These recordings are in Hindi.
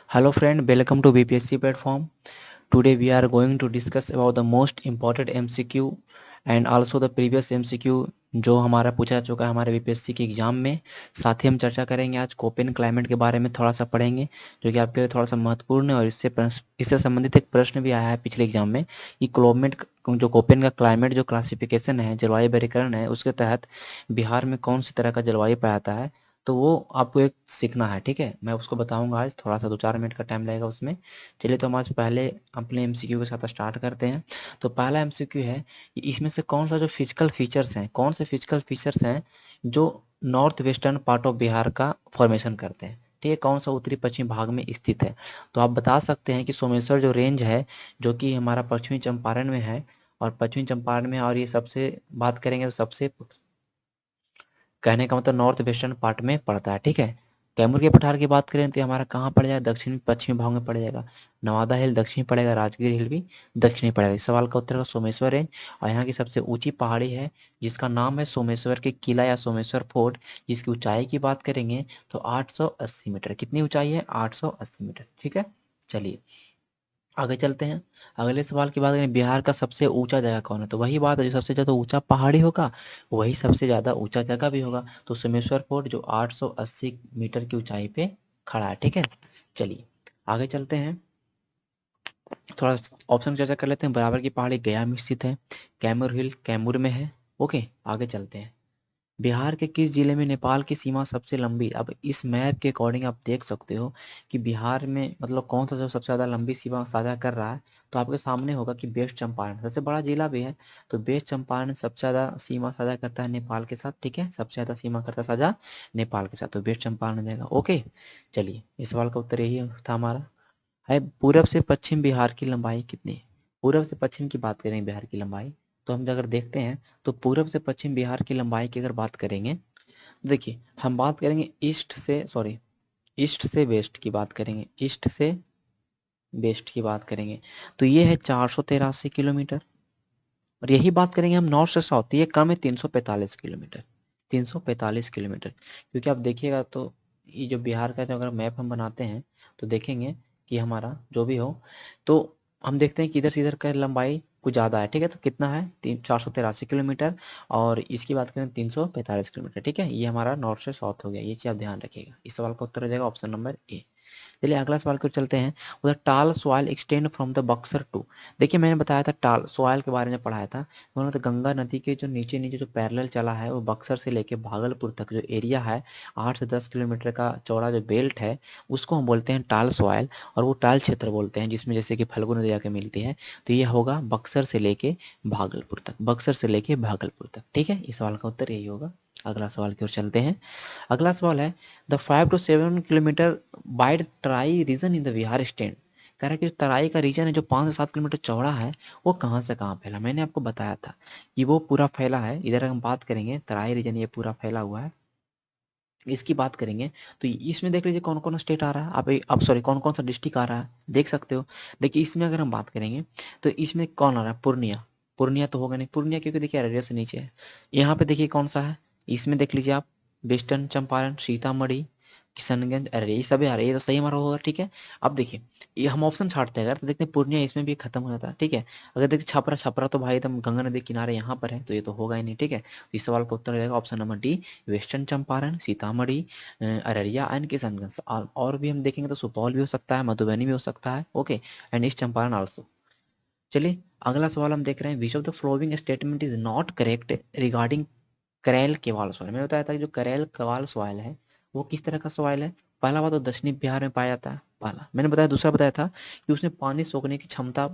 Hello friend, welcome to BPSC platform. Today we are going to discuss about the most important MCQ and also the previous MCQ जो हमारा पूछा जा चुका है हमारे बीपीएससी के एग्जाम में। साथ ही हम चर्चा करेंगे आज कोपेन क्लाइमेट के बारे में थोड़ा सा पढ़ेंगे, जो कि आपके लिए थोड़ा सा महत्वपूर्ण है। और इससे संबंधित एक प्रश्न भी आया है पिछले एग्जाम में कि क्लाइमेट जो कोपेन का क्लाइमेट जो क्लासिफिकेशन है, जलवायु वर्गीकरण है, उसके तहत बिहार में कौन सी तरह का जलवायु पाया जाता है। तो वो आपको एक सीखना है, ठीक है। मैं उसको बताऊंगा आज, थोड़ा सा 2-4 मिनट का टाइम लगेगा उसमें। चलिए तो हम आज पहले अपने एमसीक्यू के साथ स्टार्ट करते हैं। तो पहला एमसीक्यू है कि इसमें से कौन सा जो फिजिकल फीचर्स हैं, कौन से फिजिकल फीचर्स हैं जो north western part of Bihar का फॉर्मेशन करते हैं, ठीक है। कौन सा उत्तरी पश्चिमी भाग में स्थित है। तो आप बता सकते हैं कि सोमेश्वर जो रेंज है, जो कि हमारा पश्चिमी चंपारण में है, और पश्चिमी चंपारण में, और ये सबसे बात करेंगे तो सबसे कहने का मतलब नॉर्थ वेस्टर्न पार्ट में पड़ता है, ठीक है। कैमूर के पठार की बात करें तो ये हमारा कहाँ पड़ जाएगा, दक्षिण पश्चिमी भाग में पड़ जाएगा। नवादा हिल दक्षिणी पड़ेगा, राजगीर हिल भी दक्षिणी पड़ेगा। इस सवाल का उत्तर है सोमेश्वर रेंज। और यहाँ की सबसे ऊंची पहाड़ी है जिसका नाम है सोमेश्वर के किला या सोमेश्वर फोर्ट, जिसकी ऊंचाई की बात करेंगे तो 880 मीटर। कितनी ऊंचाई है, 880 मीटर, ठीक है। चलिए आगे चलते हैं। अगले सवाल की बात करें, बिहार का सबसे ऊंचा जगह कौन है। तो वही बात है, जो सबसे ज़्यादा ऊंचा पहाड़ी होगा वही सबसे ज़्यादा ऊंचा जगह भी होगा। तो सोमेश्वर फोर्ट जो 880 मीटर की ऊंचाई पे खड़ा है, ठीक है। चलिए आगे चलते हैं, थोड़ा ऑप्शन चर्चा कर लेते हैं। बराबर की पहाड़ी गया में स्थित है। कैमूर हिल कैमूर में है। ओके आगे चलते हैं। बिहार के किस जिले में नेपाल की सीमा सबसे लंबी। अब इस मैप के अकॉर्डिंग आप देख सकते हो कि बिहार में मतलब कौन सा जो सबसे ज़्यादा लंबी सीमा साझा कर रहा है। तो आपके सामने होगा कि वेस्ट चंपारण सबसे बड़ा जिला भी है। तो वेस्ट चंपारण सबसे ज़्यादा सीमा साझा करता है नेपाल के साथ, ठीक है। सबसे ज़्यादा सीमा करता है साझा नेपाल के साथ, तो वेस्ट चंपारण हो जाएगा। ओके चलिए इस सवाल का उत्तर यही था हमारा। है पूरब से पश्चिम बिहार की लंबाई कितनी है। पूरब से पश्चिम की बात करें बिहार की लंबाई, तो हम अगर देखते हैं तो पूरब से पश्चिम बिहार की लंबाई की अगर बात करेंगे, देखिए हम बात करेंगे ईस्ट से वेस्ट की बात करेंगे, ईस्ट से वेस्ट की बात करेंगे तो ये है 483 किलोमीटर। और यही बात करेंगे हम नॉर्थ से साउथ, तो ये कम है 345 किलोमीटर, 345 किलोमीटर। क्योंकि आप देखिएगा तो ये जो बिहार का जो अगर मैप हम बनाते हैं तो देखेंगे कि हमारा जो भी हो, तो हम देखते हैं कि इधर से इधर का लंबाई कुछ ज़्यादा है, ठीक है। तो कितना है, 483 किलोमीटर। और इसकी बात करें 345 किलोमीटर, ठीक है। ये हमारा नॉर्थ से साउथ हो गया, ये चीज़ आप ध्यान रखिएगा। इस सवाल का उत्तर हो जाएगा ऑप्शन नंबर ए। चलिए अगला सवाल को चलते हैं। उधर tal soil extend from the Buxar to. देखिए मैंने बताया था टाल सॉइल के बारे में पढ़ाया था, उन्होंने तो गंगा नदी के जो नीचे नीचे जो पैरेलल चला है वो बक्सर से लेके भागलपुर तक जो एरिया है, 8 से 10 किलोमीटर का चौड़ा जो बेल्ट है, उसको हम बोलते हैं टाल सॉइल। और वो टाल क्षेत्र बोलते हैं जिसमें जैसे कि फल्गु नदी आके मिलती है। तो ये होगा बक्सर से लेके भागलपुर तक, बक्सर से लेके भागलपुर तक, ठीक है। इस सवाल का उत्तर यही होगा। अगला सवाल की ओर चलते हैं। अगला सवाल है the 5 to 7 kilometre wide Terai region in the Bihar state. कह रहा है कि जो तराई का रीजन है जो 5 से 7 किलोमीटर चौड़ा है, वो कहाँ से कहाँ फैला। मैंने आपको बताया था कि वो पूरा फैला है, इधर हम बात करेंगे तराई रीजन ये पूरा फैला हुआ है। इसकी बात करेंगे तो इसमें देख लीजिए कौन कौन स्टेट आ रहा है, अब सॉरी कौन कौन सा डिस्ट्रिक्ट आ रहा है, देख सकते हो। देखिए इसमें अगर हम बात करेंगे तो इसमें कौन आ रहा है, पूर्णिया। पूर्णिया तो होगा नहीं, पूर्णिया क्योंकि देखिए अररिया से नीचे है। यहाँ पे देखिए कौन सा है, इसमें देख लीजिए आप, वेस्टर्न चंपारण, सीतामढ़ी, किशनगंज, अरे ये सभी आ रहे हैं, ये तो सही हमारा होगा, ठीक है। अब देखिए ये हम ऑप्शन छाटते हैं अगर, तो देखते हैं पूर्णिया इसमें भी खत्म हो जाता है, ठीक है। अगर देखिए छपरा, छपरा तो भाई एकदम गंगा नदी के किनारे यहाँ पर है, तो ये तो होगा ही नहीं, ठीक है। तो इस सवाल का उत्तर हो जाएगा option number D, western Champaran, Sitamarhi, Araria and Kishanganj. और भी हम देखेंगे तो सुपौल भी हो सकता है, मधुबनी भी हो सकता है, okay, and east Champaran also. चलिए अगला सवाल हम देख रहे हैं, which of the following statement is not correct regarding करेल केवाल सॉइल। मैंने बताया था कि जो करेल केवाल सॉइल है वो किस तरह का सॉइल है। पहला बात तो दक्षिणी बिहार में पाया जाता है, पहला मैंने बताया। दूसरा बताया था कि उसमें पानी सोखने की क्षमता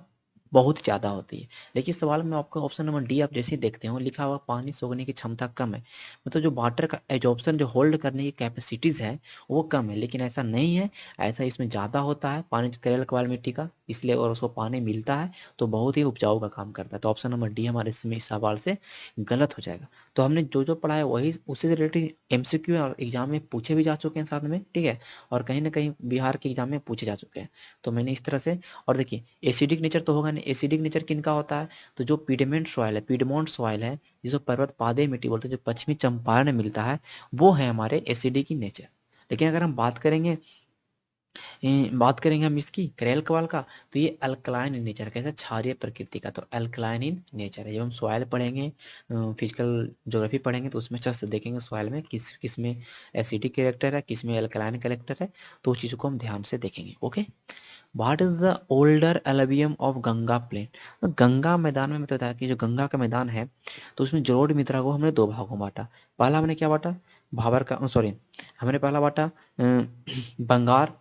बहुत ज़्यादा होती है। लेकिन इस सवाल में आपको ऑप्शन नंबर डी आप जैसे ही देखते हो लिखा हुआ पानी सोखने की क्षमता कम है, मतलब जो वाटर का एब्जॉर्प्शन जो होल्ड करने की कैपेसिटीज़ है वो कम है, लेकिन ऐसा नहीं है। ऐसा इसमें ज़्यादा होता है पानी करेल कवाल मिट्टी का, इसलिए और उसको पानी मिलता है तो बहुत ही उपजाऊ का काम करता है। तो ऑप्शन नंबर डी हमारे इसमें इस सवाल से गलत हो जाएगा। तो हमने जो जो पढ़ा है वही उसी से रिलेटेड एमसीक्यू एग्जाम में पूछे भी जा चुके हैं साथ में, ठीक है, और कहीं ना कहीं बिहार के एग्जाम में पूछे जा चुके हैं। तो मैंने इस तरह से, और देखिए एसिडिक नेचर तो होगा नहीं, एसिडिक नेचर किनका होता है, तो जो पीडमेंट सॉइल है, पीडमोंट सॉइल है, जिसको पर्वत पादे मिट्टी बोलते हैं, जो पश्चिमी चंपारण में मिलता है, वो है हमारे एसिडिक नेचर। लेकिन अगर हम बात करेंगे हम इसकी करेल कवाल का, तो ये अल्कलाइन इन नेचर का, क्षारीय प्रकृति का, तो अल्कलाइन इन नेचर है। जब हम सॉइल पढ़ेंगे, फिजिकल ज्योग्राफी पढ़ेंगे, तो उसमें अच्छा से देखेंगे सॉइल में किस में एसिडिक कैरेक्टर है, किस में अल्कलाइन कैरेक्टर है, तो उस चीज़ को हम ध्यान से देखेंगे। Okay, what is the older alluvium of Ganga plain. तो गंगा मैदान में मतलब बताया कि जो गंगा का मैदान है, तो उसमें जलोढ़ मृदा को हमने दो भागों में बांटा। पहला हमने क्या बांटा, भाबर का, सॉरी, हमने पहला बांटा बंगार,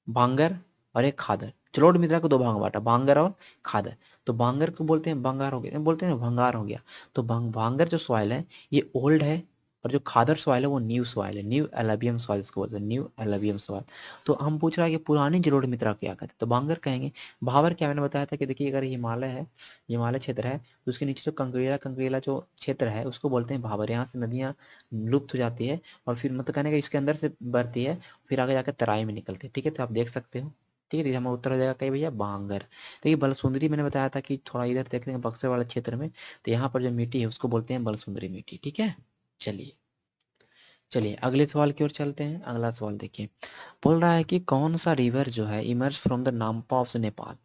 बांगर और एक खादर। जलोढ़ मृदा को दो भागों में बांटा, बांगर और खादर। तो बांगर को बोलते हैं बंगार हो गया, बोलते हैं भंगार हो गया। तो बांगर जो सॉइल है ये ओल्ड है, और जो खादर सॉइल है वो न्यू सॉइल है, न्यू एलुवियम सॉइल को बोलते हैं, न्यू एलुवियम सॉइल। तो हम पूछ रहा है कि पुरानी जलोढ़ मृदा क्या कहते हैं, तो बांगर कहेंगे। भावर क्या, मैंने बताया था कि देखिए अगर हिमालय है, हिमालय क्षेत्र है, तो उसके नीचे जो कंकरीला कंकरीला जो क्षेत्र है उसको बोलते हैं भावर। यहाँ से नदियाँ लुप्त हो जाती है, और फिर मतलब कहने का इसके अंदर से बढ़ती है, फिर आगे जाकर तराई में निकलती है, ठीक है, तो आप देख सकते हो। ठीक है, हमारा उत्तर हो जाएगा कहीं भैया बांगर। देखिए बलसुंदरी मैंने बताया था कि थोड़ा इधर देखते हैं बक्सर वाले क्षेत्र में, तो यहाँ पर जो मिट्टी है उसको बोलते हैं बलसुंदरी मिट्टी, ठीक है। चलिए चलिए अगले सवाल की ओर चलते हैं। अगला सवाल देखिए, बोल रहा है कि कौन सा रिवर जो है emerge from the Nampa of Nepal.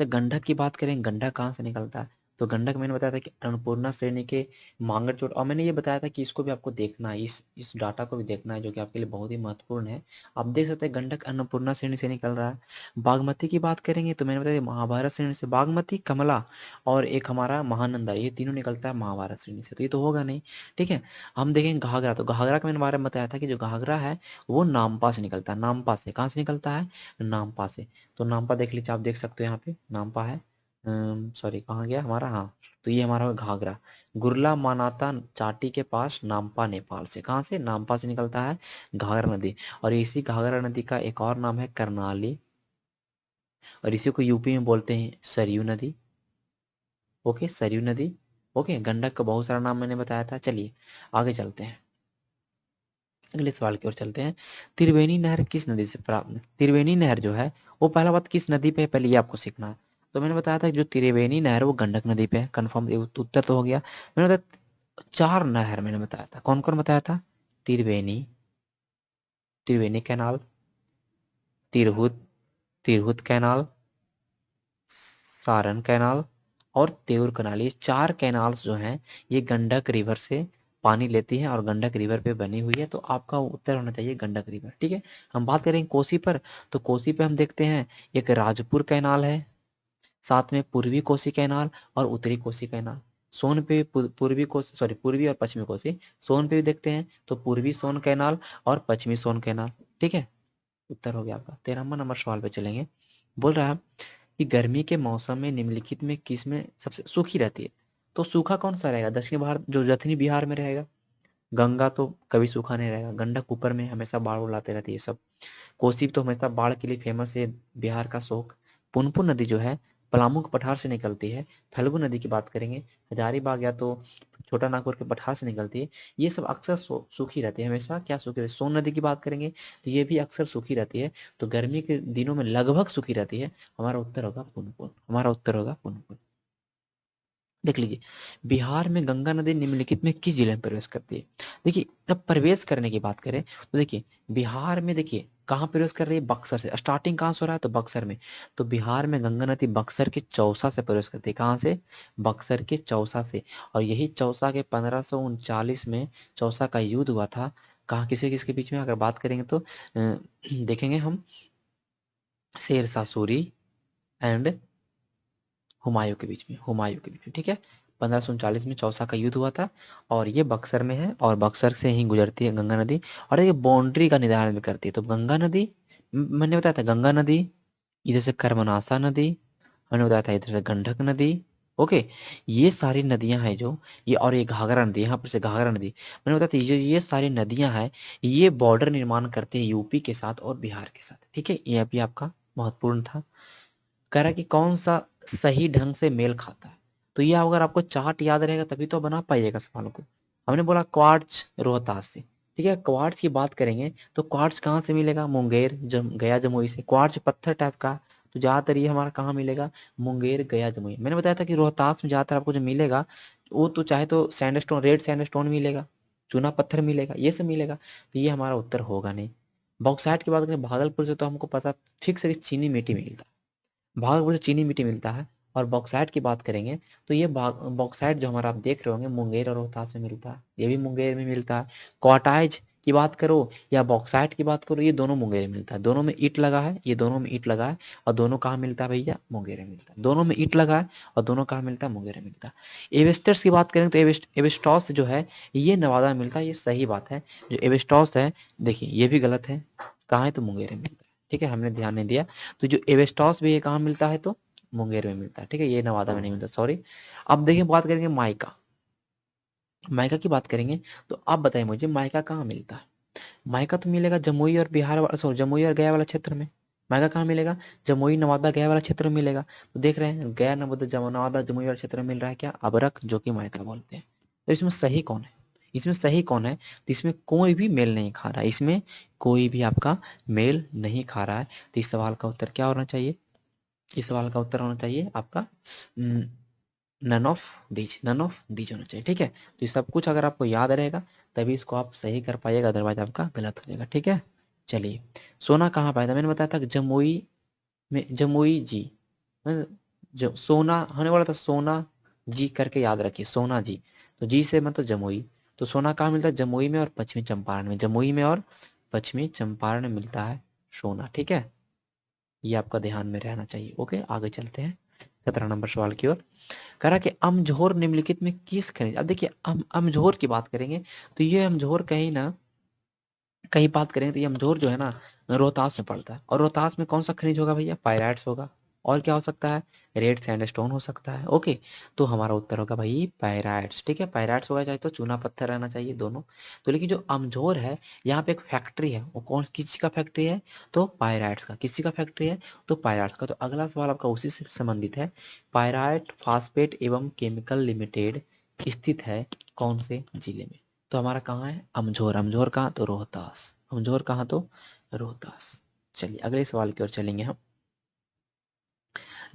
तो गंडक की बात करें, गंडक कहाँ से निकलता है, तो गंडक मैंने बताया था कि अन्नपूर्णा श्रेणी के मांगड़ चोट, और मैंने ये बताया था कि इसको भी आपको देखना है, इस डाटा को भी देखना है, जो कि आपके लिए बहुत ही महत्वपूर्ण है। आप देख सकते हैं गंडक अन्नपूर्णा श्रेणी से निकल रहा है। बागमती की बात करेंगे तो मैंने बताया महाभारत श्रेणी से, बागमती, कमला और एक हमारा महानंदा, ये तीनों निकलता है महाभारत श्रेणी से, तो ये तो होगा नहीं। ठीक है, हम देखेंगे घाघरा, तो घाघरा का मैंने बारे में बताया था कि जो घाघरा है वो नामपा से निकलता है, नामपा से, कहाँ से निकलता है, नामपा से। तो नामपा देख लीजिए, आप देख सकते हो यहाँ पे नामपा है, सॉरी कहाँ गया हमारा, हाँ, तो ये हमारा घाघरा, गुरला मानाता चाटी के पास, नामपा नेपाल से, कहाँ से, नामपा से निकलता है घाघरा नदी। और इसी घाघरा नदी का एक और नाम है करनाली, और इसी को यूपी में बोलते हैं सरयू नदी। ओके, सरयू नदी। ओके, गंडक का बहुत सारा नाम मैंने बताया था। चलिए आगे चलते हैं, अगले सवाल की ओर चलते हैं। त्रिवेणी नहर किस नदी से प्राप्त, त्रिवेणी नहर जो है वो पहला बात किस नदी पे है, पहले ये आपको सीखना है। तो मैंने बताया था कि जो त्रिवेणी नहर वो गंडक नदी पे है, कंफर्म, उत्तर तो हो गया। मैंने बताया चार नहर मैंने बताया था, कौन कौन बताया था, Triveni, Triveni canal, Tirhut, Tirhut canal, Saran canal और तेउर कैनाल, ये चार कैनाल्स जो हैं ये गंडक रिवर से पानी लेती है और गंडक रिवर पे बनी हुई है। तो आपका उत्तर होना चाहिए गंडक रिवर, ठीक है। हम बात करेंगे कोसी पर, तो कोसी पे हम देखते हैं एक राजपुर कैनाल है, साथ में पूर्वी कोसी कैनाल और उत्तरी कोसी कैनाल। सोन पे पूर्वी कोसी, सॉरी पूर्वी और पश्चिमी कोसी, सोन पे भी देखते हैं तो पूर्वी सोन कैनाल और पश्चिमी सोन कैनाल, ठीक है। उत्तर हो गया आपका। 13वां नंबर सवाल पे चलेंगे, बोल रहा है कि गर्मी के मौसम में निम्नलिखित में किस में सबसे सूखी रहती है। तो सूखा कौन सा रहेगा, दक्षिण भारत, जो दक्षिणी बिहार में रहेगा। गंगा तो कभी सूखा नहीं रहेगा, गंडक ऊपर में हमेशा बाढ़ उड़ाते रहती है सब। कोसी तो हमेशा बाढ़ के लिए फेमस है, बिहार का शोक। पुनपुन नदी जो है पलामू के पठार से निकलती है। फल्गु नदी की बात करेंगे, हजारीबाग या तो छोटा नागपुर के पठार से निकलती है। ये सब अक्सर सूखी रहती है, हमेशा क्या सूखी रहती है। सोन नदी की बात करेंगे तो ये भी अक्सर सूखी रहती है, तो गर्मी के दिनों में लगभग सूखी रहती है। हमारा उत्तर होगा पुनपुन, हमारा उत्तर होगा पुनपुन। देख लीजिए, बिहार में गंगा नदी निम्नलिखित में किस जिले में प्रवेश करती है। देखिए जब प्रवेश करने की बात करें तो देखिए बिहार में, देखिए कहाँ प्रवेश कर रही है, बक्सर से। स्टार्टिंग कहाँ से हो रहा है, तो बक्सर में। तो बिहार में गंगा नदी बक्सर के चौसा से प्रवेश करती है, कहाँ से, बक्सर के चौसा से। और यही चौसा के 1539 में चौसा का युद्ध हुआ था, कहाँ किसे किसके बीच में, अगर बात करेंगे तो देखेंगे हम, शेर शाह सूरी एंड हुमायूं के बीच में, हुमायूं के बीच में, ठीक है। 1539 में चौसा का युद्ध हुआ था, और ये बक्सर में है, और बक्सर से ही गुजरती है गंगा नदी। और ये बाउंड्री का निर्धारण भी करती है, तो गंगा नदी, मैंने बताया था गंगा नदी, इधर से कर्मनाशा नदी, मैंने बताया था इधर से गंडक नदी। ओके, ये सारी नदियां हैं जो, ये और ये घाघरा नदी, यहाँ पर से घाघरा नदी, मैंने बताया था ये सारी नदियां हैं, ये बॉर्डर निर्माण करते हैं यूपी के साथ और बिहार के साथ, ठीक है। ये भी आपका महत्वपूर्ण था। कह रहा है कि कौन सा सही ढंग से मेल खाता है। तो ये अगर आपको चार्ट याद रहेगा तभी तो बना पाइएगा सवालों को। हमने बोला क्वार्ट्ज रोहतास से, ठीक है। क्वार्ट्ज की बात करेंगे तो क्वार्ट्ज कहाँ से मिलेगा? मुंगेर, गया जमुई से। क्वार्ट्ज पत्थर टाइप का, तो ज्यादातर ये हमारा कहाँ मिलेगा? मुंगेर, गया, जमुई। मैंने बताया था कि रोहतास में ज्यादातर आपको जो मिलेगा वो तो चाहे तो सैंडस्टोन, रेड सैंडस्टोन मिलेगा, चूना पत्थर मिलेगा, ये सब मिलेगा, तो ये हमारा उत्तर होगा नहीं। बॉक्साइट की बात करें भागलपुर से, तो हमको पता फिक्स है कि चीनी मिट्टी मिलता है, भागलपुर से चीनी मिट्टी मिलता है। और बॉक्साइट की बात करेंगे तो ये बॉक्साइट जो हमारा आप देख रहे होंगे मुंगेर और रोहतास में मिलता है, ये भी मुंगेर में मिलता है। क्वार्टाइज की बात करो या बॉक्साइट की बात करो, ये दोनों मुंगेर में मिलता है, दोनों में ईंट लगा है, ये दोनों में ईंट लगा है, और दोनों कहाँ मिलता है भैया? मुंगेर में मिलता है। दोनों में ईंट लगा है और दोनों कहाँ मिलता है? मुंगेर में मिलता है। एवेस्टर्स की बात करें तो एवेस्टॉस जो है ये नवादा में मिलता है, ये सही बात है। जो एवेस्टॉस है, देखिए ये भी गलत है, कहाँ है? तो मुंगेर में मिलता है, ठीक है, हमने ध्यान नहीं दिया। तो जो एवेस्टॉस भी ये कहाँ मिलता है? तो मुंगेर में मिलता है, ठीक है, ये नवादा में नहीं मिलता, सॉरी। अब देखिए बात करेंगे माइका, माइका की बात करेंगे तो आप बताइए मुझे माइका कहाँ मिलता है? माइका तो मिलेगा जमुई और बिहार वाला, सॉरी जमुई और गया वाला क्षेत्र में। माइका कहाँ मिलेगा? जमुई, नवादा, गया वाला क्षेत्र में मिलेगा। तो देख रहे हैं गया, नवादा, नवादा, जमुई वाला क्षेत्र में मिल रहा है क्या? अबरक, जो कि माइका बोलते हैं। तो इसमें सही कौन है? इसमें सही कौन है? तो इसमें कोई भी मेल नहीं खा रहा है, इसमें कोई भी आपका मेल नहीं खा रहा है। तो इस सवाल का उत्तर क्या होना चाहिए? इस सवाल का उत्तर होना चाहिए आपका none of these, none of these होना चाहिए, ठीक है। तो ये सब कुछ अगर आपको याद रहेगा तभी इसको आप सही कर पाइएगा, अदरवाइज आपका गलत हो जाएगा, ठीक है। चलिए, सोना कहाँ पाया था? मैंने बताया था कि जमुई में, जमुई जी, जो सोना होने वाला था, सोना जी करके याद रखिए, सोना जी, तो जी से मतलब जमुई। तो सोना कहाँ मिलता है? जमुई में और पश्चिमी चंपारण में, जमुई में और पश्चिमी चंपारण में मिलता है सोना, ठीक है। ये आपका ध्यान में रहना चाहिए। ओके, आगे चलते हैं 17 नंबर सवाल की ओर। कह रहा कि अमझोर निम्नलिखित में किस खनिज, अब देखिए अमझोर की बात करेंगे तो ये अमझोर कहीं ना कहीं बात करेंगे तो ये अमझोर जो है ना रोहतास में पड़ता है। और रोहतास में कौन सा खनिज होगा भैया? पायराइट्स होगा। और क्या हो सकता है? रेड सैंडस्टोन हो सकता है। ओके, तो हमारा उत्तर होगा भाई पायराइट्स, ठीक है। पायराइट्स होगा, चाहे तो चूना पत्थर रहना चाहिए दोनों। तो लेकिन जो अमझोर है यहाँ पे एक फैक्ट्री है, वो कौन किसी का फैक्ट्री है? तो पायराइट्स का। किसी का फैक्ट्री है? तो पायराइट्स का। तो अगला सवाल आपका उसी से संबंधित है। पायराइट फास्फेट एवं केमिकल लिमिटेड स्थित है कौन से जिले में? तो हमारा कहाँ है? अमझोर। अमझोर कहाँ? तो रोहतास। अमझोर कहाँ? तो रोहतास। चलिए अगले सवाल की ओर चलेंगे हम।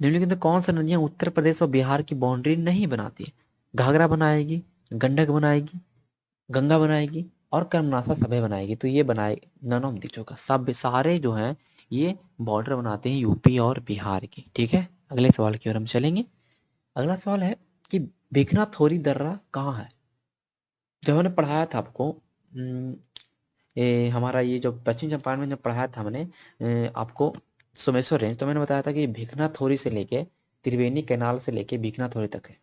निम्नलिखित में कौन सा नदियां उत्तर प्रदेश और बिहार की बाउंड्री नहीं बनाती है? घाघरा बनाएगी, गंडक बनाएगी, गंगा बनाएगी और कर्मनासा सभे बनाएगी। तो ये बनाए नन ऑफ दिस होगा। सब सारे जो हैं ये बॉर्डर बनाते हैं यूपी और बिहार की, ठीक है। अगले सवाल की ओर हम चलेंगे। अगला सवाल है कि भिकना थोरी दर्रा कहाँ है? जब हमने पढ़ाया था आपको हमारा ये जो पश्चिम चंपारण में जब पढ़ाया था हमने आपको सोमेश्वर रेंज, तो मैंने बताया था कि भिखना थोरी से लेके त्रिवेणी कैनाल से लेके भिखना थोरी तक है।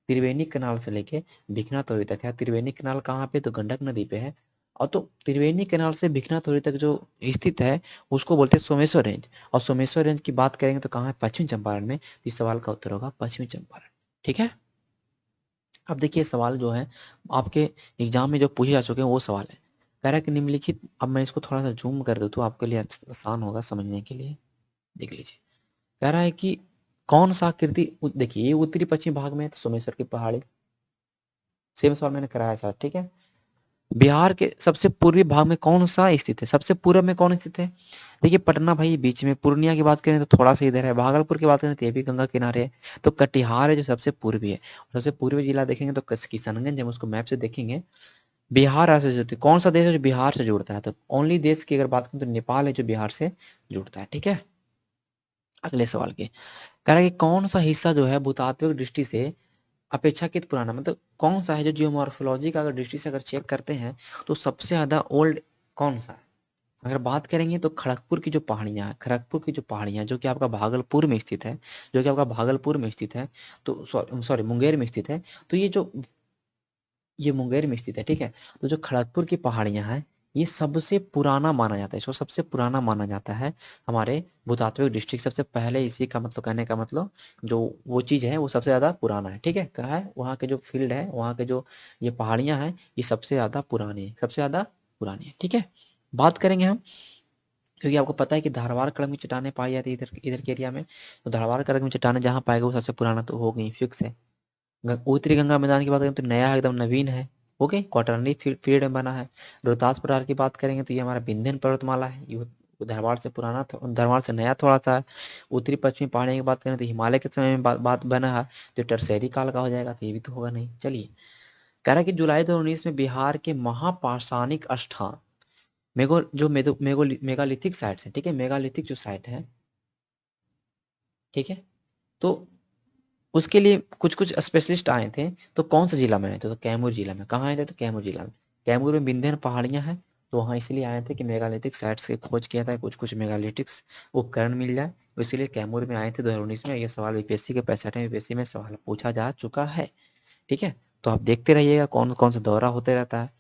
त्रिवेणी कैनाल से लेके भिखना थोरी तक है। त्रिवेणी कैनाल कहाँ पे? तो गंडक नदी पे है। और तो त्रिवेणी कैनाल से भिखना थोरी तक जो स्थित है उसको बोलते हैं सोमेश्वर रेंज। और सोमेश्वर रेंज की बात करेंगे तो कहाँ है? पश्चिम चंपारण में। तो इस सवाल का उत्तर होगा पश्चिमी चंपारण, ठीक है। अब देखिए सवाल जो है आपके एग्जाम में जो पूछे जा चुके हैं वो सवाल है। कह रहा है कि निम्नलिखित, अब मैं इसको थोड़ा सा जूम कर दूं तो आपके लिए आसान होगा समझने के लिए। देख लीजिए, कह रहा है कि कौन सा आकृति, देखिए ये उत्तरी पश्चिम भाग में है तो सोमेश्वर की पहाड़ी। सेम सवाल मैंने कराया था, ठीक है। बिहार के सबसे पूर्वी भाग में कौन सा स्थित है? सबसे पूर्व में कौन स्थित है? देखिए पटना भाई बीच में। पूर्णिया की बात करें तो थोड़ा सा इधर है। भागलपुर की बात करें तो ये भी गंगा किनारे है। तो कटिहार है जो सबसे पूर्वी है। सबसे पूर्वी जिला देखेंगे तो किशनगंज, जब उसको मैप से देखेंगे बिहार ऐसे जुड़ती है। कौन सा देश है जो बिहार से जुड़ता है? तो ओनली देश की अगर बात करें तो नेपाल है जो बिहार से जुड़ता है, ठीक है। अगले सवाल के कह रहा है कि कौन सा हिस्सा जो है भूतात्विक दृष्टि से अपेक्षाकृत पुराना, मतलब कौन सा है जो जियोमॉर्फोलॉजी का अगर दृष्टि से अगर चेक करते हैं तो सबसे ज्यादा ओल्ड कौन सा है? अगर बात करेंगे तो खड़गपुर की जो पहाड़ियां हैं, खड़गपुर की जो पहाड़ियां जो कि आपका भागलपुर में स्थित है, जो कि आपका भागलपुर में स्थित है, तो सॉरी मुंगेर में स्थित है। तो ये मुंगेर में स्थित है, ठीक है। तो जो खड़गपुर की पहाड़ियां हैं ये सबसे पुराना माना जाता है, इसको सबसे पुराना माना जाता है हमारे भूतात्विक डिस्ट्रिक्ट। सबसे पहले इसी का मतलब, कहने का मतलब जो वो चीज है वो सबसे ज्यादा पुराना है, ठीक है। कहा है वहाँ के जो फील्ड है, वहाँ के जो ये पहाड़ियां हैं ये सबसे ज्यादा पुरानी है, सबसे ज्यादा पुरानी है, ठीक है। बात करेंगे हम, क्योंकि आपको पता है कि धारवाड़ कड़क में चट्टानें पाई जाती है इधर इधर के एरिया में। तो धारवाड़ कड़क में चट्टानें जहाँ पाएगा वो सबसे पुराना तो हो गई, फिक्स है। उत्तरी गंगा मैदान की बात करें तो नया है, एकदम नवीन है। ओके, क्वाटरनरी पीरियड में बना है। रोहतास पठार की बात करेंगे तो ये हमारा विंध्य पर्वतमाला है, ये धारवाड़ से पुराना, धारवाड़ से नया थोड़ा सा है। उत्तरी पश्चिमी पहाड़ी की बात करें तो हिमालय के समय में बात बना है, जो टर्सरी काल का हो जाएगा, तो ये भी तो होगा नहीं। चलिए, कह रहा है कि जुलाई 2019 में बिहार के महापाषाणिक स्थान मेगालिथिक साइट्स है, ठीक है, मेगालिथिक जो साइट है, ठीक है, तो उसके लिए कुछ कुछ स्पेशलिस्ट आए थे। तो कौन सा जिला में आए थे? तो कैमूर जिला में। कहाँ आए थे? तो कैमूर जिला में। कैमूर में विंध्य पहाड़ियां हैं, तो वहाँ इसलिए आए थे कि मेगालिथिक साइट्स की खोज किया था, कुछ कुछ मेगालिथिक्स उपकरण मिल जाए, तो इसीलिए कैमूर में आए थे 2019 में। ये सवाल बीपीएससी के 65वें बीपीएससी में सवाल पूछा जा चुका है, ठीक है। तो आप देखते रहिएगा कौन कौन सा दौरा होते रहता है।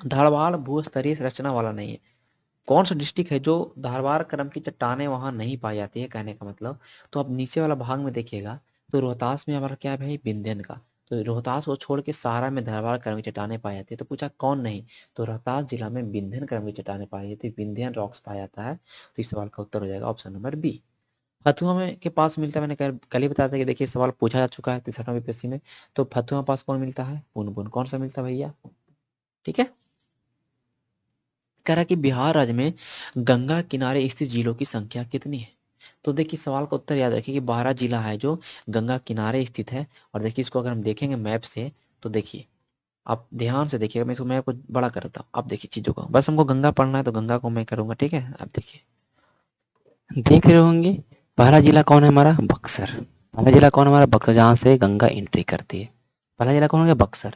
धारवाड़ भूस्तरीय संरचना वाला नहीं है। कौन सा डिस्ट्रिक्ट है जो धारवाड़ क्रम की चट्टानें वहां नहीं पाई जाती है, कहने का मतलब। तो आप नीचे वाला भाग में देखिएगा, तो रोहतास में हमारा क्या है भाई? विंध्यन का। तो रोहतास को छोड़ के सारा में धारवाड़ क्रम की चट्टानें पाई जाती है। तो पूछा कौन नहीं, तो रोहतास जिला में विंध्यन क्रम की चट्टानें पाई जाती है, विंध्यन रॉक्स पाया जाता है। तो इस सवाल का उत्तर हो जाएगा ऑप्शन नंबर बी। फतुहा में के पास मिलता है, मैंने कल ही बताया था कि देखिए सवाल पूछा जा चुका है 63वें बीपीएससी में। तो फतुहा पास कौन मिलता है? पुनपुन। कौन सा मिलता है भैया? ठीक है। कह रहा कि बिहार राज्य में गंगा किनारे स्थित जिलों की संख्या कितनी है? तो देखिए सवाल का उत्तर याद रखिए कि 12 जिला है जो गंगा किनारे स्थित है। और देखिए इसको अगर हम देखेंगे मैप से, तो देखिए आप ध्यान से देखिएगा, मैं इसको मैप को बड़ा करता हूँ, आप देखिए चीजों को। बस हमको गंगा पढ़ना है तो गंगा को मैं करूंगा, ठीक है। आप देखिए, देख रहे होंगे पहला जिला कौन है हमारा? बक्सर। पहला जिला कौन हमारा? बक्सर, जहाँ से गंगा एंट्री करती है। पहला जिला कौन हो गया? बक्सर।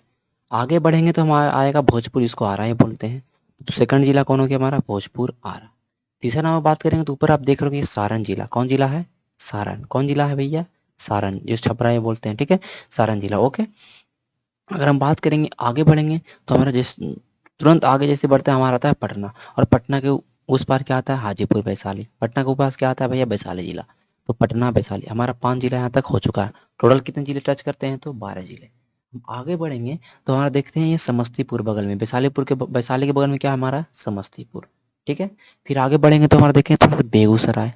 आगे बढ़ेंगे तो हम आएगा भोजपुर, इसको आरा ही बोलते हैं। तो सेकंड जिला कौन हो गया हमारा? भोजपुर, आरा। तीसरा नाम बात करेंगे तो ऊपर आप देख रहे हो सारण जिला। कौन जिला है? सारण। कौन जिला है भैया? सारण, जिस छपरा ये बोलते हैं, ठीक है, सारण जिला। ओके, अगर हम बात करेंगे आगे बढ़ेंगे तो हमारा जिस तुरंत आगे जैसे बढ़ते हैं हमारा आता है पटना। और पटना के उस पार क्या आता है? हाजीपुर, वैशाली। पटना के ऊपर क्या आता है भैया? वैशाली जिला। तो पटना, वैशाली, हमारा 5 जिला यहाँ तक हो चुका है। टोटल कितने जिले टच करते हैं? तो 12 जिले। हम आगे बढ़ेंगे तो हमारा देखते हैं ये समस्तीपुर बगल में, वैशाली के बगल में क्या है हमारा? समस्तीपुर, ठीक है। फिर आगे बढ़ेंगे तो हमारा देखें थोड़ा सा बेगूसराय।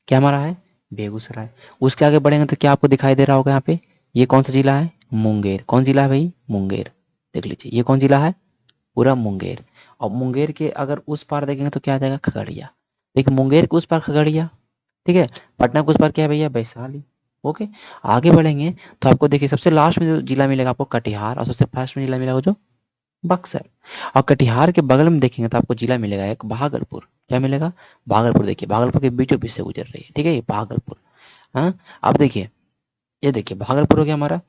क्या हमारा है? बेगूसराय। उसके आगे बढ़ेंगे तो क्या आपको दिखाई दे रहा होगा यहाँ पे? ये कौन सा जिला है? मुंगेर। कौन जिला है भाई? मुंगेर। देख लीजिए ये कौन जिला है? पूरा मुंगेर। और मुंगेर के अगर उस पार देखेंगे तो क्या आ जाएगा? खगड़िया। देखिए मुंगेर के उस पार खगड़िया, ठीक है। पटना के उस पार क्या है भैया? वैशाली। ओके, आगे बढ़ेंगे तो आपको देखिए सबसे लास्ट में जो जिला मिलेगा आपको कटिहार, और सबसे फर्स्ट में जिला मिलेगा जो बक्सर। और कटिहार के बगल में देखेंगे तो आपको जिला मिलेगा एक भागलपुर। क्या मिलेगा? भागलपुर। देखिए भागलपुर के बीचों बीच से गुजर रही है, ठीक है, ये भागलपुर। हाँ, अब देखिए, ये देखिए भागलपुर हो गया हमारा।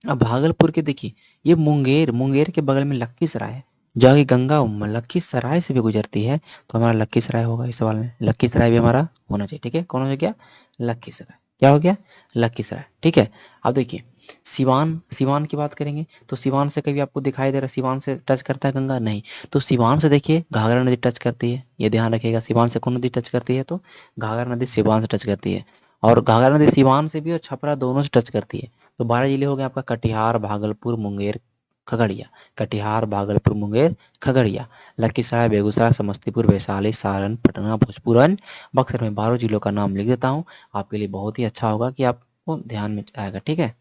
अब भागलपुर के देखिए ये मुंगेर के बगल में लखीसराय है, जो कि गंगा लखीसराय से भी गुजरती है। तो हमारा लखीसराय होगा इस सवाल में। लखीसराय भी हमारा होना चाहिए, ठीक है। कौन हो गया? लखीसराय। क्या हो गया? लखीसराय, ठीक है। अब देखिए सिवान, सिवान की बात करेंगे तो सिवान से कभी आपको दिखाई दे रहा है सिवान से टच करता है गंगा? नहीं। तो सिवान से देखिए घाघरा नदी टच करती है, ये ध्यान रखिएगा। सिवान से कौन नदी टच करती है? तो घाघरा नदी सिवान से टच करती है। और घाघरा नदी सिवान से भी और छपरा दोनों से टच करती है। तो 12 जिले हो गए आपका कटिहार, भागलपुर, मुंगेर, खगड़िया। कटिहार, भागलपुर, मुंगेर, खगड़िया, लखीसराय, बेगूसराय, समस्तीपुर, वैशाली, सारण, पटना, भोजपुर, बक्सर में 12 जिलों का नाम लिख देता हूँ। आपके लिए बहुत ही अच्छा होगा कि आपको ध्यान में आएगा, ठीक है।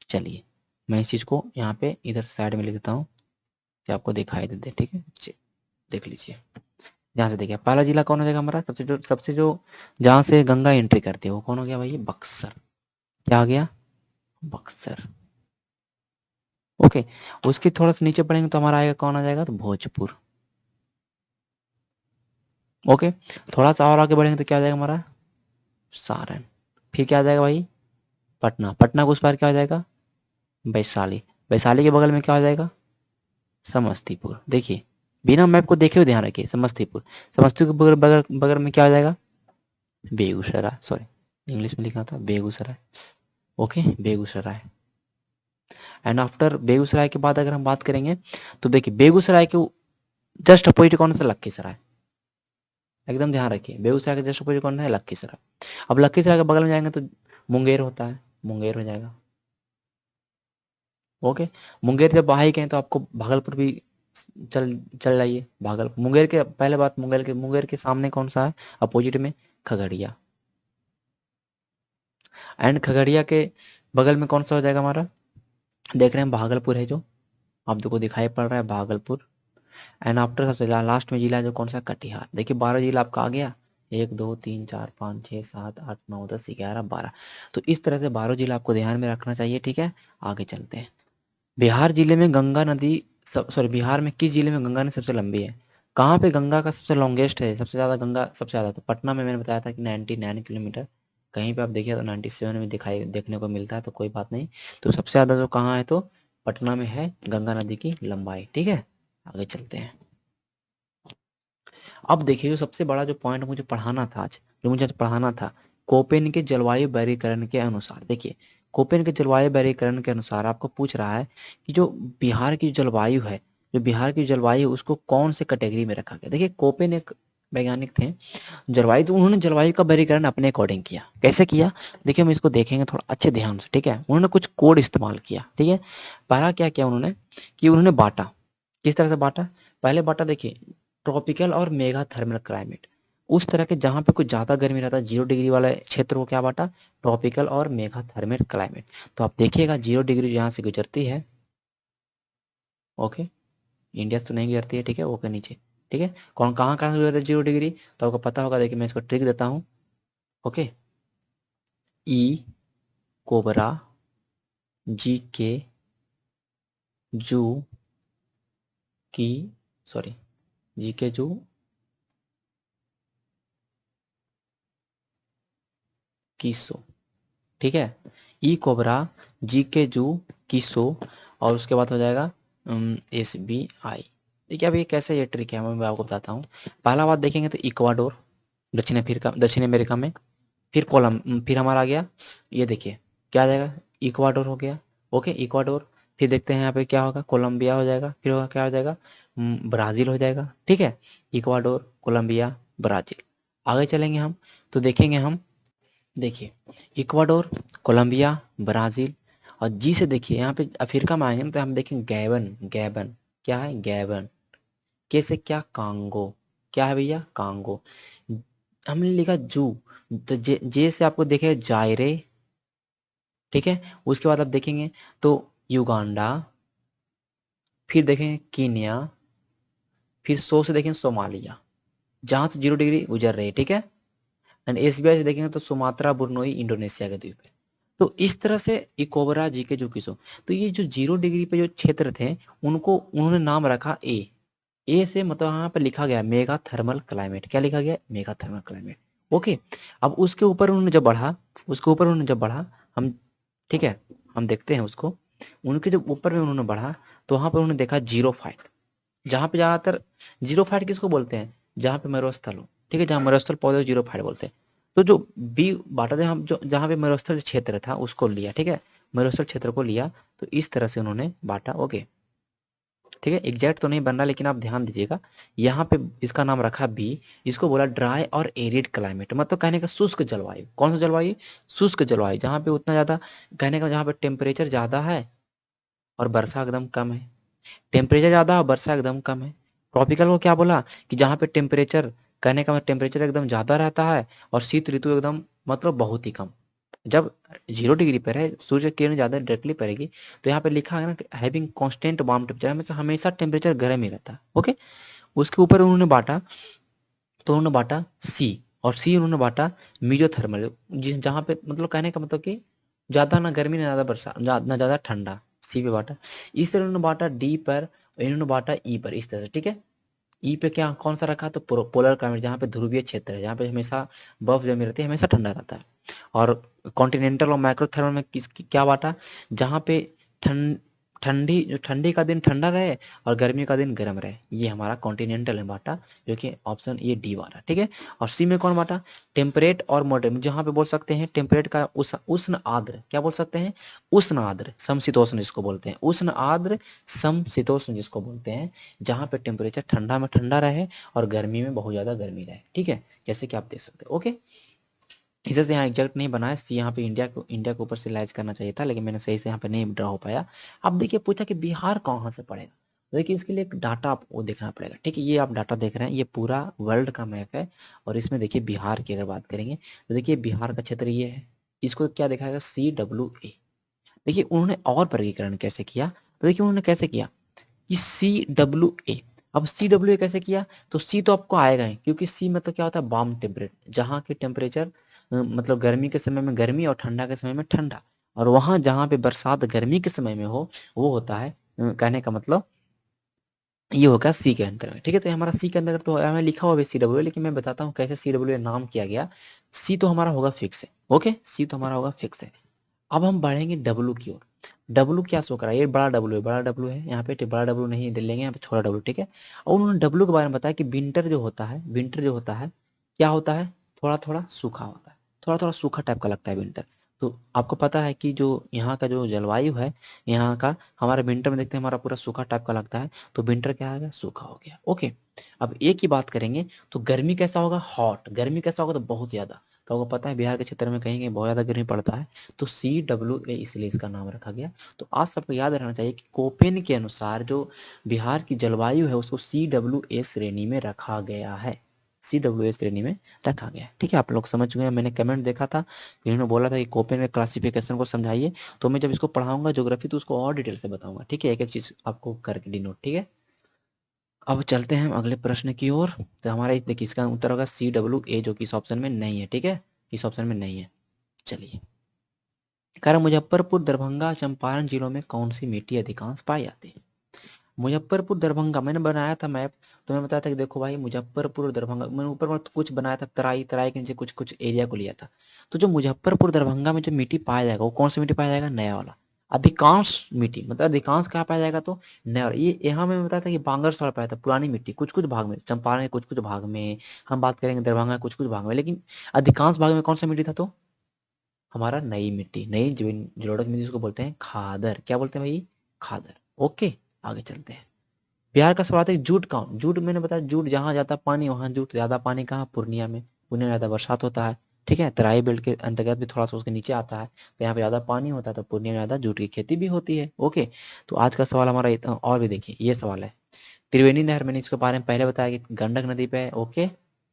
चलिए मैं इस चीज को यहाँ पे इधर साइड में लिख देता हूँ कि आपको दिखाई दे, ठीक है। देख लीजिए, ध्यान से देखिए पहला जिला कौन हो जाएगा हमारा? सबसे जो जहाँ से गंगा एंट्री करती है वो कौन हो गया भाई? बक्सर। क्या आ गया? बक्सर। ओके, उसके थोड़ा सा नीचे पढ़ेंगे तो हमारा आएगा कौन आ जाएगा? तो भोजपुर। ओके, थोड़ा सा और आगे बढ़ेंगे तो क्या आ जाएगा हमारा? सारण। फिर क्या आ जाएगा भाई? पटना। पटना को उस पार क्या आ जाएगा? वैशाली। वैशाली के बगल में क्या आ जाएगा? समस्तीपुर। देखिए बिना मैप को देखे हुए ध्यान रखिए, समस्तीपुर। समस्तीपुर के बगल बगल बगल में क्या आ जाएगा? बेगूसराय, सॉरी इंग्लिश में लिखा था Begusarai. Okay, Begusarai. And after Begusarai के बाद अगर हम बात करेंगे तो देखिए बेगूसराय के जस्ट अपोजिट कौन सा? लखीसराय। एकदम ध्यान रखिए, बेगूसराय के जस्ट अपोजिट कौन है? लखीसराय। अब लखीसराय के बगल में जाएंगे तो मुंगेर होता है, मुंगेर हो जाएगा। ओके, मुंगेर जब बाहर गए तो आपको भागलपुर भी चल चल जाइए। भागलपुर, मुंगेर के पहले बात, मुंगेर के सामने कौन सा है अपोजिट में? खगड़िया। एंड खगड़िया के बगल में कौन सा हो जाएगा हमारा? देख रहे हैं भागलपुर है जो, आप देखो दिखाई पड़ रहा है भागलपुर। एंड आफ्टर सबसे लास्ट में जिला जो कौन सा, कटिहार। देखिए 12 जिला आपका आ गया, 1 2 3 4 5 6 7 8 9 10 11 12। तो इस तरह से 12 जिला आपको ध्यान में रखना चाहिए, ठीक है। आगे चलते हैं। बिहार जिले में गंगा नदी, सॉरी, बिहार में किस जिले में गंगा नदी सबसे लंबी है? कहाँ पे गंगा का सबसे लॉन्गेस्ट है, सबसे ज्यादा गंगा सबसे ज्यादा? तो पटना में मैंने बताया था कि 99 किलोमीटर। कहीं पे आप देखिए तो 97 में दिखाई देखने को मिलता है, तो कोई बात नहीं। तो सबसे ज्यादा जो कहाँ है, तो पटना में है गंगा नदी की लंबाई, ठीक है। आगे चलते हैं। अब देखिए जो सबसे बड़ा जो पॉइंट मुझे पढ़ाना था आज, जो मुझे आज पढ़ाना था, कोपेन के जलवायु वर्गीकरण के अनुसार। देखिए कोपेन के जलवायु वर्गीकरण के अनुसार आपको पूछ रहा है कि जो बिहार की जलवायु है, जो बिहार की जलवायु, उसको कौन से कैटेगरी में रखा गया। देखिए कोपेन एक वैज्ञानिक थे जलवायु, तो उन्होंने जलवायु का वर्गीकरण अपने अकॉर्डिंग किया। कैसे किया, देखिए हम इसको देखेंगे थोड़ा अच्छे ध्यान से, ठीक है। उन्होंने कुछ कोड इस्तेमाल किया, ठीक है। पहला क्या किया उन्होंने, कि उन्होंने बांटा। किस तरह से बांटा, पहले बांटा देखिए, ट्रॉपिकल और मेगा थर्मल क्लाइमेट। उस तरह के जहाँ पे कुछ ज़्यादा गर्मी रहता है, 0 डिग्री वाले क्षेत्र को क्या बांटा, ट्रॉपिकल और मेगा थर्मल क्लाइमेट। तो आप देखिएगा 0 डिग्री यहाँ से गुजरती है, ओके, इंडिया से तो नहीं गुजरती है, ठीक है, ओके नीचे, ठीक है। कौन कहाँ कहाँ से गुजरती है 0 डिग्री, तो आपको पता होगा। देखिए मैं इसको ट्रिक देता हूँ, ओके। ई, कोबरा, जी के, जू, की, सॉरी, जी के जू, कीसो, ठीक है। ई कोबरा, जी के जू, कीसो, और उसके बाद हो जाएगा SBI। देखिए अब ये कैसे, ये ट्रिक है मैं आपको बताता हूँ। पहला बात देखेंगे तो इक्वाडोर, दक्षिण अमेरिका में। फिर फिर हमारा आ गया, ये देखिए क्या आ जाएगा, इक्वाडोर हो गया, ओके इक्वाडोर। फिर देखते हैं यहाँ पे क्या होगा, कोलंबिया हो जाएगा। फिर होगा क्या हो जाएगा, ब्राज़ील हो जाएगा, ठीक है। Ecuador, Colombia, Brazil. आगे चलेंगे हम, तो देखेंगे हम, देखिए इक्वाडोर, कोलंबिया, ब्राज़ील, और जी से देखिए यहाँ पे अफ्रीका में आएंगे तो हम देखेंगे गैबन। गैबन क्या है, गैबन। के से क्या, कांगो। क्या है भैया, कांगो। हमने लिखा जू, तो जे से आपको देखे जायरे, ठीक है। उसके बाद आप देखेंगे तो युगांडा, फिर देखेंगे कीनिया, फिर से देखेंगे सोमालिया, जहां से 0 डिग्री गुजर रही है, ठीक है। एंड SBI से देखेंगे तो सुमात्रा, बुर्नोई, इंडोनेशिया के द्वीप है। तो इस तरह से इकोबरा, जी के जुकिसो। तो ये जो 0 डिग्री पे जो क्षेत्र थे, उनको उन्होंने नाम रखा ए से, मतलब यहाँ पे लिखा गया मेगा थर्मल क्लाइमेट। क्या लिखा गया, मेगा थर्मल क्लाइमेट, ओके। अब उसके ऊपर उन्होंने जब बढ़ा, उसके ऊपर उन्होंने जब बढ़ा, हम, ठीक है, हम देखते हैं उसको। उनके जब ऊपर में उन्होंने बढ़ा, तो वहां पर उन्होंने देखा जीरो फाइट। जहाँ पे ज्यादातर जीरो फाइट किसको बोलते हैं, जहाँ पे मरुस्थल हो, ठीक है, जहाँ मरुस्थल पौधे जीरो फाइट बोलते हैं। तो जो बी बाटा, जहाँ जो जहाँ पे मरुस्थल क्षेत्र था उसको लिया, ठीक है, मरुस्थल क्षेत्र को लिया। तो इस तरह से उन्होंने बांटा, ओके, ठीक है। एग्जैक्ट तो नहीं बन रहा, लेकिन आप ध्यान दीजिएगा। यहाँ पे इसका नाम रखा बी। इसको बोला ड्राई और एरिड क्लाइमेट, मतलब कहने का शुष्क जलवायु। कौन सा जलवायु, शुष्क जलवायु, जहाँ पे उतना ज्यादा, कहने का जहाँ पे टेम्परेचर ज्यादा है और वर्षा एकदम कम है। टेम्परेचर ज़्यादा और वर्षा एकदम कम है। ट्रॉपिकल को क्या बोला, कि जहाँ पे टेम्परेचर, कहने का मतलब टेम्परेचर एकदम ज़्यादा रहता है और शीत ऋतु एकदम, मतलब बहुत ही कम। जब 0 डिग्री पर है, सूर्य की किरण ज़्यादा डायरेक्टली पड़ेगी, तो यहाँ पे लिखा है ना, हैविंग कांस्टेंट वार्म टेम्परेचर, हमेशा हमेशा टेम्परेचर गर्म ही रहता है, ओके। उसके ऊपर उन्होंने बांटा, तो उन्होंने बांटा सी, और सी उन्होंने बांटा मीजोथर्मल, जिस जहाँ पे, मतलब कहने का मतलब कि ज्यादा ना गर्मी ना ज्यादा बरसात, ना ज्यादा ठंडा। सी पे बांटा। इस तरह उन्होंने बांटा डी पर, और इन्होंने बांटा ई पर, इस तरह से, ठीक है। ई पे क्या कौन सा रखा, तो पोलर क्लाइमेट, जहाँ पे ध्रुवीय क्षेत्र है, जहाँ पे हमेशा बर्फ जमी रहती है, हमेशा ठंडा रहता है। और कॉन्टिनेंटल और माइक्रोथर्मल में क्या बांटा, जहाँ पे ठंड ठंडी जो ठंडी का दिन ठंडा रहे और गर्मी का दिन गर्म रहे, ये हमारा कॉन्टिनेंटल में बांटा, जो कि ऑप्शन ये डी वाला, ठीक है। और सी में कौन बांटा, टेम्परेट और मॉडरेट, जहाँ पे बोल सकते हैं टेम्परेट का उष्ण आर्द्र, क्या बोल सकते हैं, उष्ण आर्द्र समशीतोष्ण जिसको बोलते हैं, उष्ण आर्द्र समशीतोष्ण जिसको बोलते हैं, जहाँ पे टेम्परेचर ठंडा में ठंडा रहे और गर्मी में बहुत ज्यादा गर्मी रहे, ठीक है, जैसे कि आप देख सकते हैं, ओके। इसे से यहाँ एग्जैक्ट नहीं बना है, यहाँ पे इंडिया के ऊपर से लाइज करना चाहिए था, लेकिन मैंने सही से यहाँ पे नहीं ड्रा हो पाया। अब देखिए पूछा कि बिहार कहाँ से पड़ेगा, देखिए इसके लिए एक डाटा आपको देखना पड़ेगा, ठीक है। ये आप डाटा देख रहे हैं, ये पूरा वर्ल्ड का मैप है, और इसमें देखिए बिहार की अगर बात करेंगे, तो देखिए बिहार का क्षेत्र ये है, इसको क्या दिखाएगा, CWA। देखिए उन्होंने और वर्गीकरण कैसे किया, तो देखिए उन्होंने कैसे किया, कि CWA। अब CWA कैसे किया, तो C तो आपको आएगा ही, क्योंकि C मतलब क्या होता है, वार्म टेम्परेचर, जहाँ के टेम्परेचर मतलब गर्मी के समय में गर्मी और ठंडा के समय में ठंडा, और वहाँ जहाँ पे बरसात गर्मी के समय में हो वो होता है कहने का मतलब ये होगा सी के अंदर में। ठीक है, तो ये हमारा सी के अंदर तो हमें लिखा हुआ है CWA, लेकिन मैं बताता हूँ कैसे CWA नाम किया गया। सी तो हमारा होगा फिक्स है, ओके, सी तो हमारा होगा फिक्स है। अब हम बढ़ेंगे डब्लू की ओर। डब्लू क्या शो करा, ये बड़ा डब्लू है, बड़ा डब्लू है यहाँ पे, बड़ा डब्लू नहीं लेंगे यहाँ पे, छोटा डब्लू, ठीक है। और उन्होंने डब्लू के बारे में बताया कि विंटर जो होता है, विंटर जो होता है क्या होता है, थोड़ा थोड़ा सूखा होता है, थोड़ा थोड़ा सूखा टाइप का लगता है विंटर। तो आपको पता है कि जो यहाँ का जो जलवायु है यहाँ का, हमारे विंटर में देखते हैं हमारा पूरा सूखा टाइप का लगता है, तो विंटर क्या आ गया, सूखा हो गया, ओके। अब एक ही बात करेंगे, तो गर्मी कैसा होगा, हॉट, गर्मी कैसा होगा, तो बहुत ज्यादा। तो आपको पता है बिहार के क्षेत्र में कहीं कहीं बहुत ज्यादा गर्मी पड़ता है, तो CWA इसलिए इसका नाम रखा गया। तो आज सबको याद रहना चाहिए कि कोपेन के अनुसार जो बिहार की जलवायु है उसको CWA श्रेणी में रखा गया है, CWA श्रेणी में रखा गया है। ठीक है, आप लोग समझ चुके हैं। मैंने कमेंट देखा था, इन्होंने बोला था कि कोपेन के क्लासिफिकेशन को समझाइए, तो मैं जब इसको पढ़ाऊंगा ज्योग्राफी तो उसको और डिटेल से बताऊंगा। ठीक है, एक एक चीज आपको करके डिनोट, ठीक है। अब चलते हैं हम अगले प्रश्न की ओर। तो हमारा देखिए इसका उत्तर होगा CWA, जो कि इस ऑप्शन में नहीं है, ठीक है, इस ऑप्शन में नहीं है। चलिए, कह रहा मुजफ्फरपुर, दरभंगा, चंपारण जिलों में कौन सी मिट्टी अधिकांश पाई जाती है। मुजफ्फरपुर, दरभंगा, मैंने बनाया था मैप, तो मैं बताया था कि देखो भाई मुजफ्फरपुर और दरभंगा, मैंने ऊपर में कुछ बनाया था, तराई, तराई के नीचे कुछ कुछ एरिया को लिया था। तो जो मुजफ्फरपुर दरभंगा में जो मिट्टी पाया जाएगा वो कौन सी मिट्टी पाया जाएगा, नया वाला। अधिकांश मिट्टी मतलब अधिकांश कहाँ पाया जाएगा, तो नया वाला। ये यहाँ में बताया था कि बांगरसोल पाया था, पुरानी मिट्टी, कुछ कुछ भाग में, चंपारण के कुछ कुछ भाग में, हम बात करेंगे दरभंगा के कुछ कुछ भाग में, लेकिन अधिकांश भाग में कौन सा मिट्टी था, तो हमारा नई मिट्टी, नई जमीन, जलोढ़ मिट्टी जिसको बोलते हैं खादर, क्या बोलते हैं भाई, खादर, ओके। आगे चलते हैं। बिहार का सवाल है जूट कौन, जूट मैंने बताया, जूट जहाँ जाता पानी वहाँ जूट, ज्यादा पानी कहाँ, पूर्णिया में, पूर्णिया में ज्यादा बरसात होता है। ठीक है, तराई बेल्ट के अंतर्गत भी थोड़ा सा उसके नीचे आता है, तो यहाँ पे ज्यादा पानी होता है, तो पूर्णिया में ज्यादा जूट की खेती भी होती है, ओके। तो आज का सवाल हमारा और भी देखिए, ये सवाल है, त्रिवेणी नहर, मैंने इसके बारे में पहले बताया कि गंडक नदी पे है, ओके।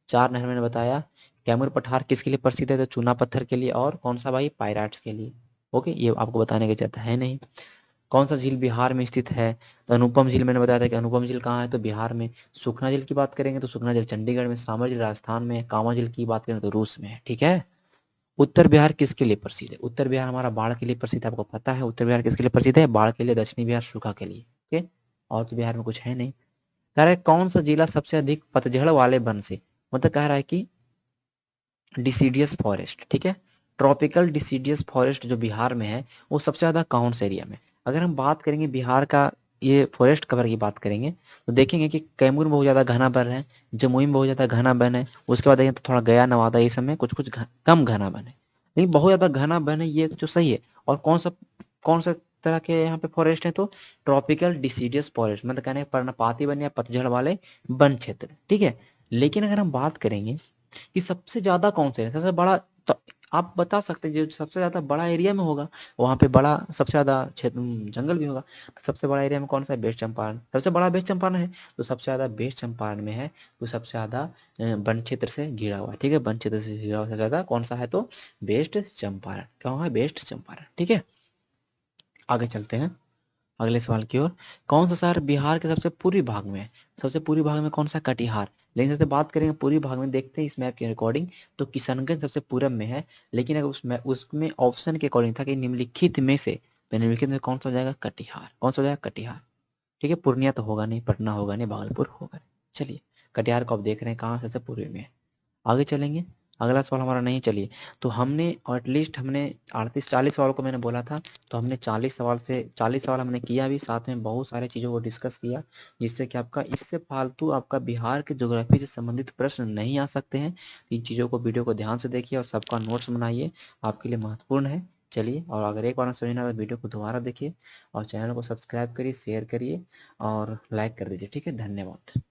चार नहर मैंने बताया। कैमूर पठार किसके लिए प्रसिद्ध है, तो चूना पत्थर के लिए, और कौन सा भाई, पायराट्स के लिए, ओके। ये आपको बताने की जरूरत है नहीं। कौन सा झील बिहार में स्थित है, तो अनुपम झील, मैंने बताया था कि अनुपम झील कहाँ है, तो बिहार में। सुखना झील की बात करेंगे तो सुखना झील चंडीगढ़ में, सामर झील राजस्थान में, कांवा झील की बात करें तो रूस में है, ठीक है। उत्तर बिहार किसके लिए प्रसिद्ध है, उत्तर बिहार हमारा बाढ़ के लिए प्रसिद्ध है, आपको पता है उत्तर बिहार किसके लिए प्रसिद्ध है, बाढ़ के लिए, दक्षिणी बिहार सूखा के लिए, ओके। और तो बिहार में कुछ है नहीं। कह रहा है कौन सा जिला सबसे अधिक पतझड़ वाले वन से, मतलब कह रहा है कि डिसीडियस फॉरेस्ट, ठीक है, ट्रॉपिकल डिसीडियस फॉरेस्ट जो बिहार में है वो सबसे ज्यादा कौन से एरिया में। अगर हम बात करेंगे बिहार का ये फॉरेस्ट कवर की बात करेंगे, तो देखेंगे कि कैमूर में बहुत ज्यादा घना वन है, जमुई में बहुत ज्यादा घना वन है, उसके बाद देखेंगे तो थोड़ा गया, नवादा, ये सब में कुछ कुछ कम घना वन है, लेकिन बहुत ज्यादा घना वन है ये जो सही है। और कौन सा तरह के यहाँ पे फॉरेस्ट है, तो ट्रॉपिकल डिसीडियस फॉरेस्ट, मतलब कहने का पर्णपाती वन या पतझड़ वाले वन क्षेत्र, ठीक है। लेकिन अगर हम बात करेंगे कि सबसे ज्यादा कौन से है, सबसे बड़ा, तो आप बता सकते हैं जो सबसे ज्यादा बड़ा एरिया में होगा वहां पे बड़ा सबसे ज्यादा क्षेत्र जंगल भी होगा, तो सबसे बड़ा एरिया में कौन सा है, वेस्ट चंपारण, सबसे बड़ा वेस्ट चंपारण है, तो सबसे ज्यादा वेस्ट चंपारण में है, तो सबसे ज्यादा वन क्षेत्र से घिरा हुआ है, ठीक है, वन क्षेत्र से घिरा हुआ सबसे ज्यादा कौन सा है, तो वेस्ट चंपारण, क्या है, वेस्ट चंपारण, ठीक है। आगे चलते हैं अगले सवाल की ओर। कौन सा शहर बिहार के सबसे पूर्वी भाग में है, सबसे पूर्वी भाग में कौन सा, कटिहार। लेकिन सबसे बात करेंगे पूर्वी भाग में, देखते हैं इस मैप के अकॉर्डिंग, तो किशनगंज सबसे पूरब में है, लेकिन अगर उसमें ऑप्शन के अकॉर्डिंग था कि निम्नलिखित में से, तो निम्नलिखित में कौन सा हो जाएगा, कटिहार, कौन सा हो जाएगा, कटिहार, ठीक है। पूर्णिया तो होगा नहीं, पटना होगा नहीं, भागलपुर होगा नहीं। चलिए, कटिहार को आप देख रहे हैं कहाँ सबसे पूर्वी में है। आगे चलेंगे, अगला सवाल हमारा नहीं, चलिए। तो हमने एटलीस्ट हमने 38-40 सवाल को मैंने बोला था, तो हमने 40 सवाल हमने किया भी, साथ में बहुत सारे चीज़ों को डिस्कस किया, जिससे कि आपका इससे फालतू आपका बिहार के ज्योग्राफी से संबंधित प्रश्न नहीं आ सकते हैं। इन चीज़ों को, वीडियो को ध्यान से देखिए और सबका नोट्स बनाइए, आपके लिए महत्वपूर्ण है। चलिए, और अगर एक बार समझ ना आए तो वीडियो को दोबारा देखिए और चैनल को सब्सक्राइब करिए, शेयर करिए और लाइक कर दीजिए, ठीक है। धन्यवाद।